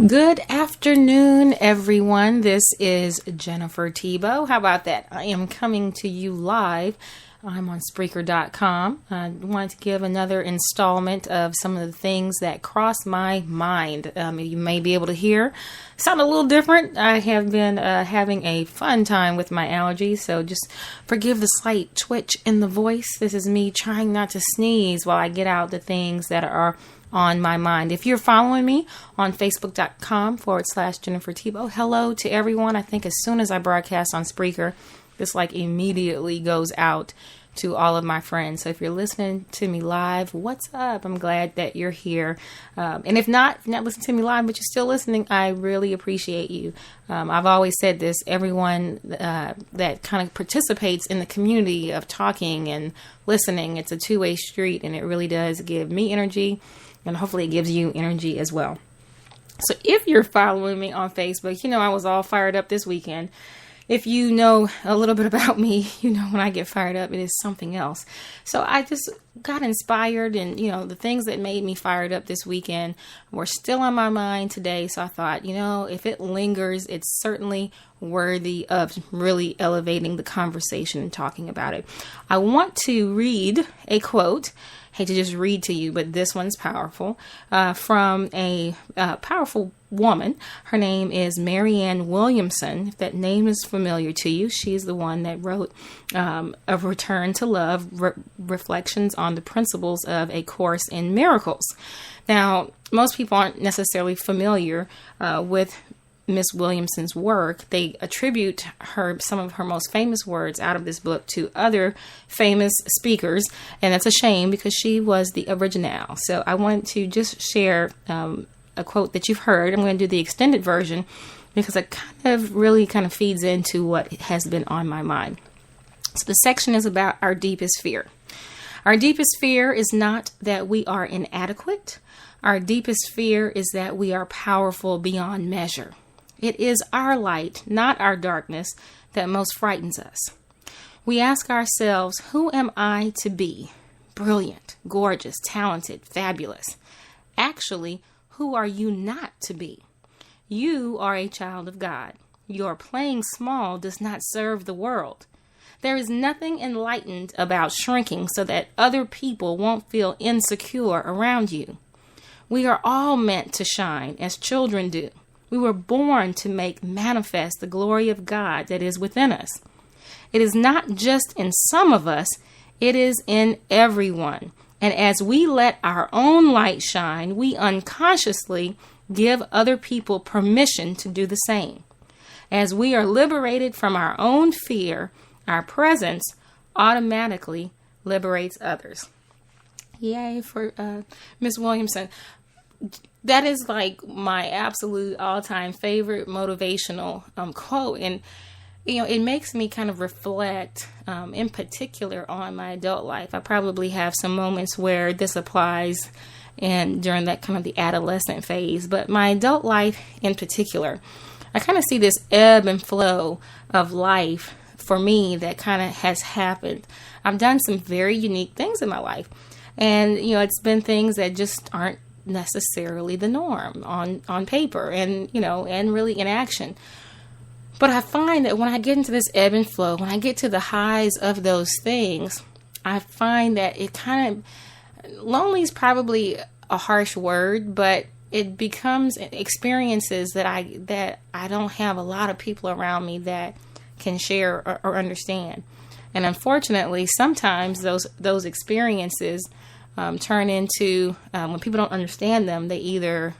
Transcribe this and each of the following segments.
Good afternoon, everyone. This is Jennifer Tebow. How about that? I am coming to you live. I'm on Spreaker.com. I wanted to give another installment of some of the things that cross my mind. You may be able to hear. Sound a little different. I have been having a fun time with my allergies, so just forgive the slight twitch in the voice. This is me trying not to sneeze while I get out the things that are on my mind. If you're following me on Facebook.com/Jennifer Tebow, hello to everyone. I think as soon as I broadcast on Spreaker, this immediately goes out to all of my friends. So if you're listening to me live, what's up? I'm glad that you're here. And if not listening to me live, but you're still listening, I really appreciate you. I've always said this, everyone that kind of participates in the community of talking and listening, it's a two-way street, and it really does give me energy, and hopefully it gives you energy as well. So if you're following me on Facebook, I was all fired up this weekend. If you know a little bit about me, when I get fired up, it is something else. So I just got inspired, and, the things that made me fired up this weekend were still on my mind today. So I thought, if it lingers, it's certainly worthy of really elevating the conversation and talking about it. I want to read a quote. Hate to just read to you, but this one's powerful, from a powerful woman. Her name is Marianne Williamson. If that name is familiar to you, she's the one that wrote A Return to Love, Reflections on the Principles of A Course in Miracles. Now, most people aren't necessarily familiar with Miss Williamson's work. They attribute some of her most famous words out of this book to other famous speakers, and that's a shame because she was the original. So I wanted to just share a quote that you've heard. I'm going to do the extended version because it really feeds into what has been on my mind. So the section is about our deepest fear. Our deepest fear is not that we are inadequate. Our deepest fear is that we are powerful beyond measure. It is our light, not our darkness, that most frightens us. We ask ourselves, who am I to be? Brilliant, gorgeous, talented, fabulous. Actually, who are you not to be? You are a child of God. Your playing small does not serve the world. There is nothing enlightened about shrinking so that other people won't feel insecure around you. We are all meant to shine as children do. We were born to make manifest the glory of God that is within us. It is not just in some of us, it is in everyone. And as we let our own light shine, we unconsciously give other people permission to do the same. As we are liberated from our own fear, our presence automatically liberates others. Yay for Miss Williamson. That is my absolute all-time favorite motivational quote. And, it makes me reflect in particular on my adult life. I probably have some moments where this applies and during that the adolescent phase. But my adult life in particular, I see this ebb and flow of life for me that has happened. I've done some very unique things in my life. And, it's been things that just aren't necessarily the norm on paper and really in action. But I find that when I get into this ebb and flow, when I get to the highs of those things, I find that it lonely is probably a harsh word, but it becomes experiences that I don't have a lot of people around me that can share or understand. And unfortunately, sometimes those experiences turn into, when people don't understand them, they either,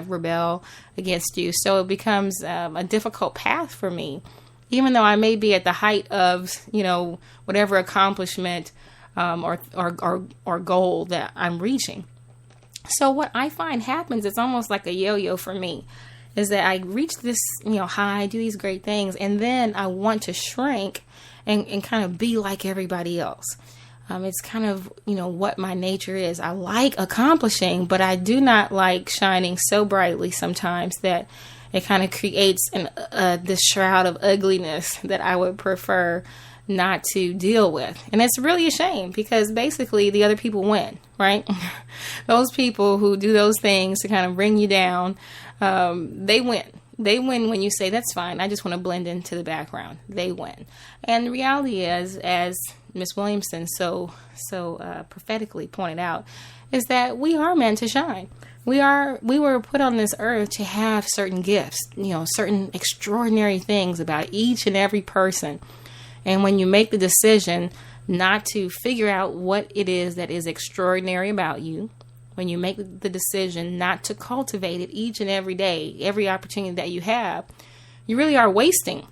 rebel against you. So it becomes a difficult path for me, even though I may be at the height of, whatever accomplishment or goal that I'm reaching. So what I find happens, it's almost like a yo-yo for me, is that I reach this, high, do these great things, and then I want to shrink and be like everybody else. It's what my nature is. I like accomplishing, but I do not like shining so brightly sometimes that it creates this shroud of ugliness that I would prefer not to deal with. And it's really a shame because basically the other people win, right? Those people who do those things to kind of bring you down, they win. They win when you say, that's fine, I just want to blend into the background. They win. And the reality is, as Miss Williamson so prophetically pointed out, is that we are meant to shine. We were put on this earth to have certain gifts, certain extraordinary things about each and every person. And when you make the decision not to figure out what it is that is extraordinary about you, when you make the decision not to cultivate it each and every day, every opportunity that you have, you really are wasting.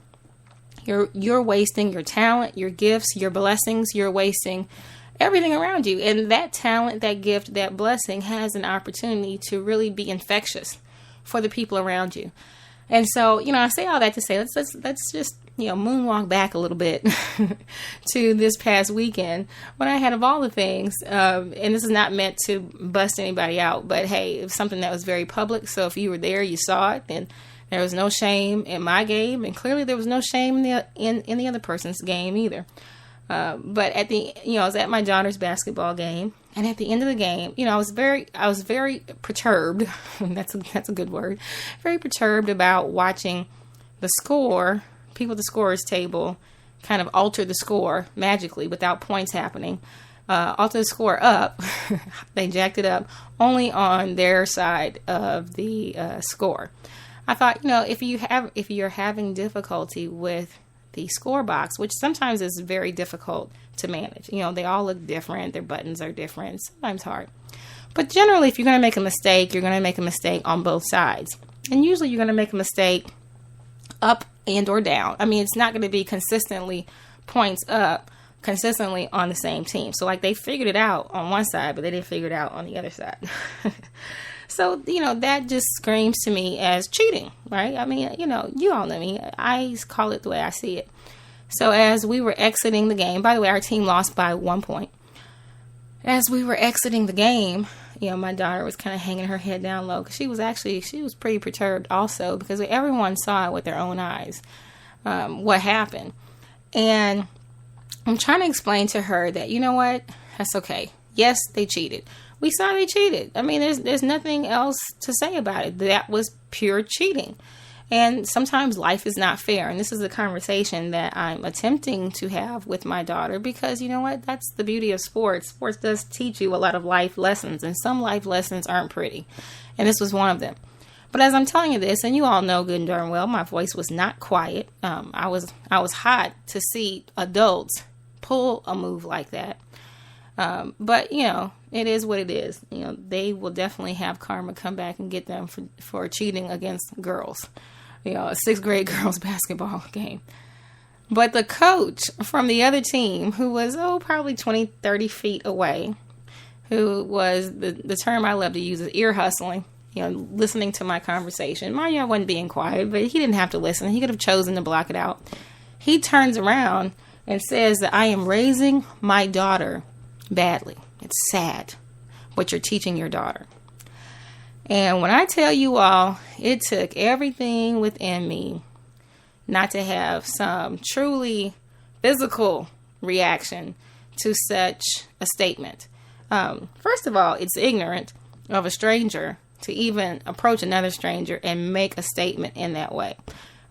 You're wasting your talent, your gifts, your blessings. You're wasting everything around you. And that talent, that gift, that blessing has an opportunity to really be infectious for the people around you. And so, I say all that to say, let's just, moonwalk back a little bit to this past weekend when I had, of all the things, and this is not meant to bust anybody out, but hey, it was something that was very public. So if you were there, you saw it, and there was no shame in my game, and clearly there was no shame in the other person's game either. But at the, I was at my daughter's basketball game, and at the end of the game, I was very perturbed. That's a good word. Very perturbed about watching the score, people at the scorer's table kind of alter the score magically without points happening. Alter the score up. They jacked it up only on their side of the score. I thought, if you're having difficulty with the score box, which sometimes is very difficult to manage. They all look different. Their buttons are different. Sometimes hard. But generally, if you're going to make a mistake, you're going to make a mistake on both sides. And usually you're going to make a mistake up and or down. I mean, it's not going to be consistently points up consistently on the same team. So like they figured it out on one side, but they didn't figure it out on the other side. So, that just screams to me as cheating, right? I mean, you all know me. I call it the way I see it. So as we were exiting the game, by the way, our team lost by 1 point. As we were exiting the game, my daughter was kind of hanging her head down low because she was pretty perturbed also because everyone saw it with their own eyes, what happened. And I'm trying to explain to her that, you know what? That's okay. Yes, they cheated. We saw they cheated. I mean, there's nothing else to say about it. That was pure cheating. And sometimes life is not fair. And this is a conversation that I'm attempting to have with my daughter because, you know what? That's the beauty of sports. Sports does teach you a lot of life lessons. And some life lessons aren't pretty. And this was one of them. But as I'm telling you this, and you all know good and darn well, my voice was not quiet. I was hot to see adults pull a move like that. But, it is what it is. They will definitely have karma come back and get them for cheating against girls. A sixth grade girls basketball game. But the coach from the other team, who was, probably 20, 30 feet away, who was, the term I love to use is ear hustling, listening to my conversation. Mind you, I wasn't being quiet, but he didn't have to listen. He could have chosen to block it out. He turns around and says that I am raising my daughter badly. It's sad what you're teaching your daughter. And when I tell you all, it took everything within me not to have some truly physical reaction to such a statement. First of all, it's ignorant of a stranger to even approach another stranger and make a statement in that way.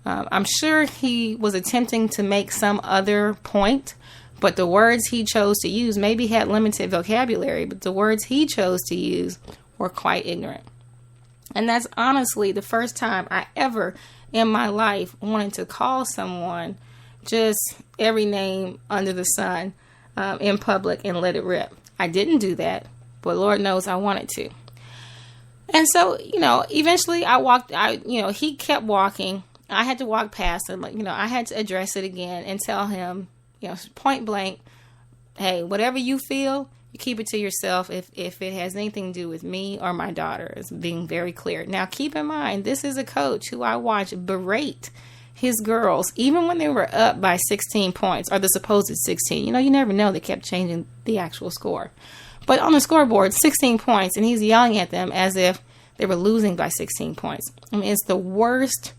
I'm sure he was attempting to make some other point, but the words he chose to use maybe had limited vocabulary, but the words he chose to use were quite ignorant. And that's honestly the first time I ever in my life wanted to call someone just every name under the sun in public and let it rip. I didn't do that, but Lord knows I wanted to. And so, eventually he kept walking. I had to walk past him, I had to address it again and tell him, point blank, hey, whatever you feel, you keep it to yourself if it has anything to do with me or my daughter. It's being very clear. Now, keep in mind, this is a coach who I watched berate his girls, even when they were up by 16 points, or the supposed 16. You never know. They kept changing the actual score. But on the scoreboard, 16 points, and he's yelling at them as if they were losing by 16 points. I mean, it's the worst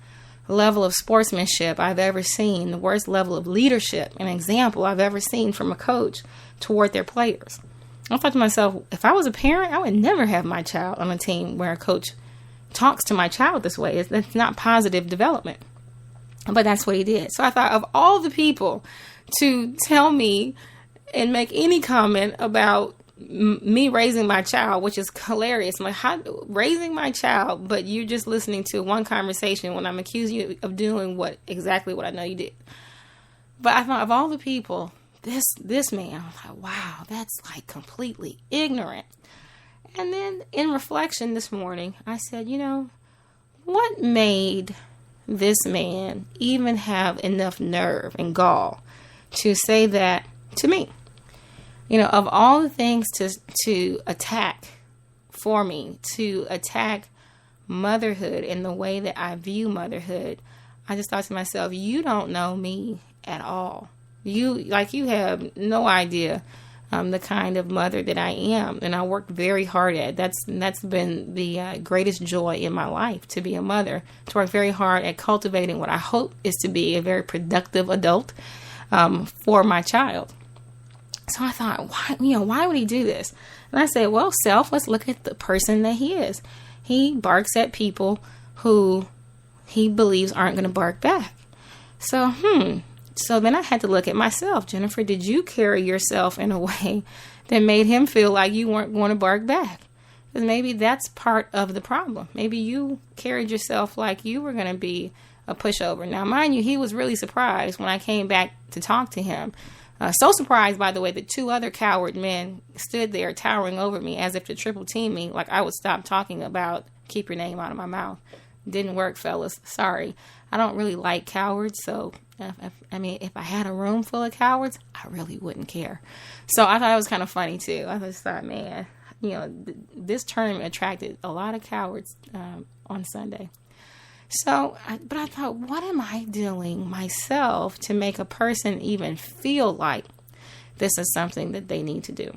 level of sportsmanship I've ever seen, the worst level of leadership and example I've ever seen from a coach toward their players. I thought to myself, if I was a parent, I would never have my child on a team where a coach talks to my child this way. That's not positive development. But that's what he did. So I thought, of all the people to tell me and make any comment about me raising my child, which is hilarious. I'm like, how raising my child, but you're just listening to one conversation when I'm accusing you of doing exactly what I know you did. But I thought, of all the people, this man, I'm like, wow, that's like completely ignorant. And then in reflection this morning, I said, what made this man even have enough nerve and gall to say that to me? Of all the things to attack for me, to attack motherhood in the way that I view motherhood, I just thought to myself, you don't know me at all. You have no idea the kind of mother that I am, and I worked very hard at. That's been the greatest joy in my life, to be a mother, to work very hard at cultivating what I hope is to be a very productive adult for my child. So I thought, why would he do this? And I said, well, let's look at the person that he is. He barks at people who he believes aren't going to bark back. So then I had to look at myself. Jennifer, did you carry yourself in a way that made him feel like you weren't going to bark back? Because maybe that's part of the problem. Maybe you carried yourself like you were going to be a pushover. Now, mind you, he was really surprised when I came back to talk to him. So surprised, by the way, that two other coward men stood there towering over me as if to triple team me, like I would stop talking about keep your name out of my mouth. Didn't work, fellas. Sorry. I don't really like cowards, so if I had a room full of cowards, I really wouldn't care. So I thought it was kind of funny too. I just thought, man, this tournament attracted a lot of cowards on Sunday. But I thought, what am I doing myself to make a person even feel like this is something that they need to do?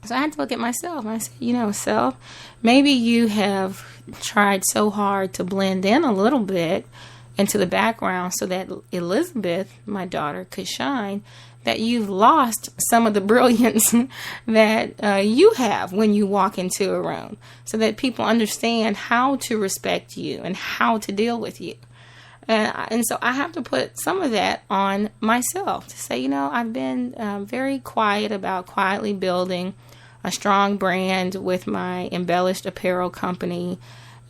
So I had to look at myself. I said, self, maybe you have tried so hard to blend in a little bit into the background so that Elizabeth, my daughter, could shine, that you've lost some of the brilliance that you have when you walk into a room, so that people understand how to respect you and how to deal with you. And so I have to put some of that on myself to say, I've been very quiet about quietly building a strong brand with my embellished apparel company,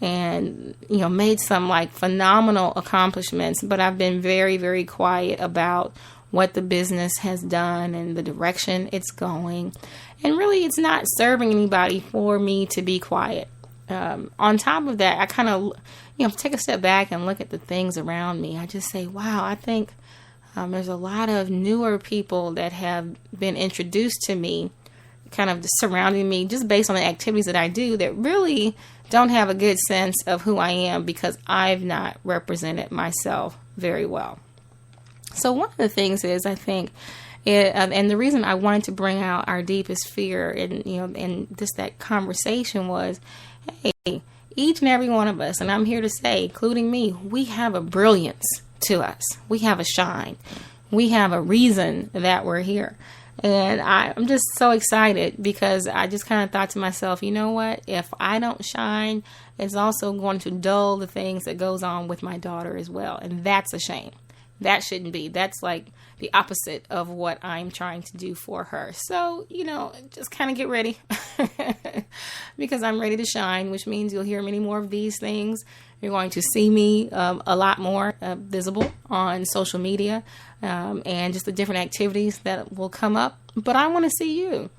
and made some phenomenal accomplishments, but I've been very, very quiet about what the business has done and the direction it's going. And really, it's not serving anybody for me to be quiet. On top of that, I kind of, take a step back and look at the things around me. I just say, wow, I think there's a lot of newer people that have been introduced to me, kind of surrounding me just based on the activities that I do, that really don't have a good sense of who I am because I've not represented myself very well. So one of the things is, I think, and the reason I wanted to bring out our deepest fear and just that conversation was, hey, each and every one of us, and I'm here to say, including me, we have a brilliance to us. We have a shine. We have a reason that we're here. And I'm just so excited because I just kind of thought to myself, you know what? If I don't shine, it's also going to dull the things that goes on with my daughter as well. And that's a shame. That shouldn't be. That's like the opposite of what I'm trying to do for her. So, just kind of get ready because I'm ready to shine, which means you'll hear many more of these things. You're going to see me a lot more visible on social media and just the different activities that will come up. But I want to see you.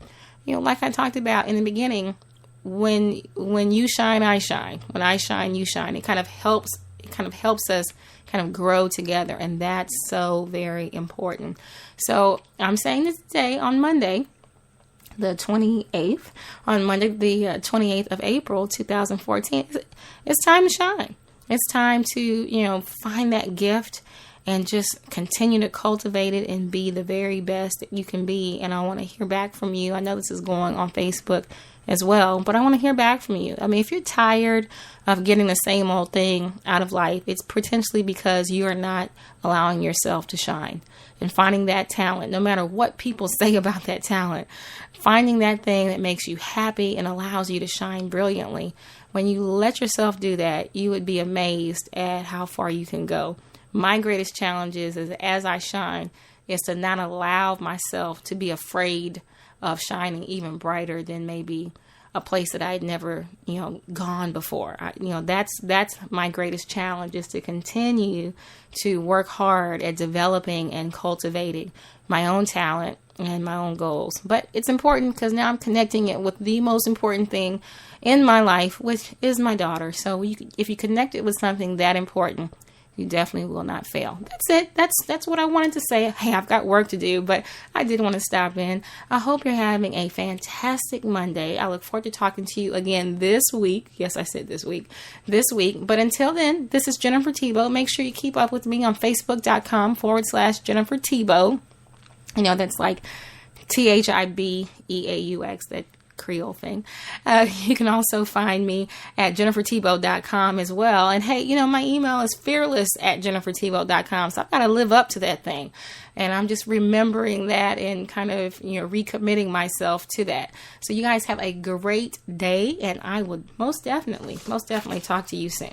Like I talked about in the beginning, when you shine, I shine. When I shine, you shine. It kind of helps us kind of grow together, and that's so very important. So I'm saying this today on Monday, the 28th, on Monday, the 28th of April, 2014, it's time to shine. It's time to, find that gift and just continue to cultivate it and be the very best that you can be. And I want to hear back from you. I know this is going on Facebook as well, but I want to hear back from you. I mean, if you're tired of getting the same old thing out of life, it's potentially because you are not allowing yourself to shine and finding that talent, no matter what people say about that talent, finding that thing that makes you happy and allows you to shine brilliantly. When you let yourself do that, you would be amazed at how far you can go. My greatest challenge is as I shine, is to not allow myself to be afraid of shining even brighter than maybe a place that I'd never, gone before. That's my greatest challenge, is to continue to work hard at developing and cultivating my own talent and my own goals. But it's important because now I'm connecting it with the most important thing in my life, which is my daughter. So if you connect it with something that important, you definitely will not fail. That's it. That's what I wanted to say. Hey, I've got work to do, but I did want to stop in. I hope you're having a fantastic Monday. I look forward to talking to you again this week. Yes, I said this week. But until then, this is Jennifer Thibeaux. Make sure you keep up with me on Facebook.com/Jennifer Thibeaux. That's like THIBEAUX, that Creole thing. You can also find me at JenniferThibeaux.com as well. And hey, my email is fearless@JenniferThibeaux.com. So I've got to live up to that thing. And I'm just remembering that and kind of, recommitting myself to that. So you guys have a great day, and I would most definitely talk to you soon.